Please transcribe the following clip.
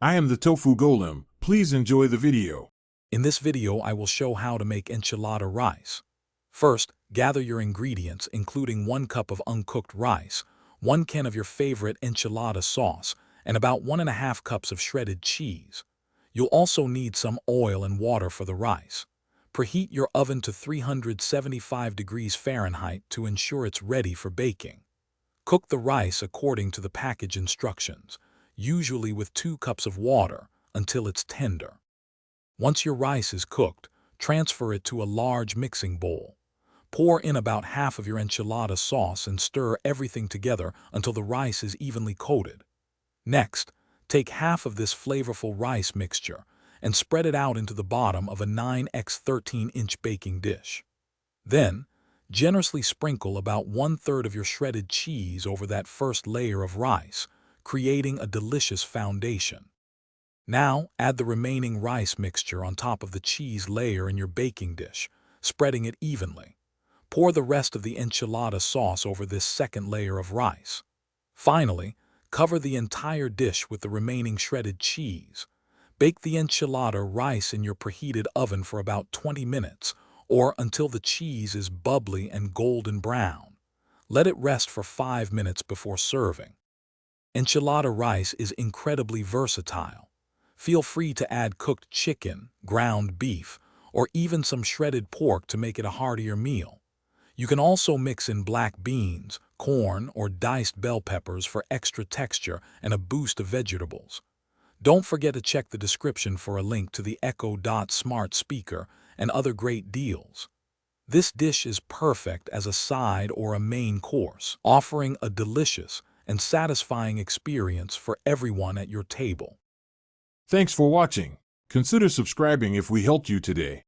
I am the Tofu Golem. Please enjoy the video. In this video, I will show how to make enchilada rice. First, gather your ingredients, including 1 cup of uncooked rice, 1 can of your favorite enchilada sauce, and about 1½ cups of shredded cheese. You'll also need some oil and water for the rice. Preheat your oven to 375 degrees Fahrenheit to ensure it's ready for baking. Cook the rice according to the package instructions, usually with 2 cups of water, until it's tender. Once your rice is cooked, transfer it to a large mixing bowl. Pour in about half of your enchilada sauce and stir everything together until the rice is evenly coated. Next, take half of this flavorful rice mixture and spread it out into the bottom of a 9x 13-inch baking dish. Then, generously sprinkle about 1/3 of your shredded cheese over that first layer of rice, creating a delicious foundation. Now, add the remaining rice mixture on top of the cheese layer in your baking dish, spreading it evenly. Pour the rest of the enchilada sauce over this second layer of rice. Finally, cover the entire dish with the remaining shredded cheese. Bake the enchilada rice in your preheated oven for about 20 minutes, or until the cheese is bubbly and golden brown. Let it rest for 5 minutes before serving. Enchilada rice is incredibly versatile. Feel free to add cooked chicken, ground beef, or even some shredded pork to make it a heartier meal. You can also mix in black beans, corn, or diced bell peppers for extra texture and a boost of vegetables. Don't forget to check the description for a link to the Echo Dot smart speaker and other great deals. This dish is perfect as a side or a main course, offering a delicious and satisfying experience for everyone at your table. Thanks for watching. Consider subscribing if we helped you today.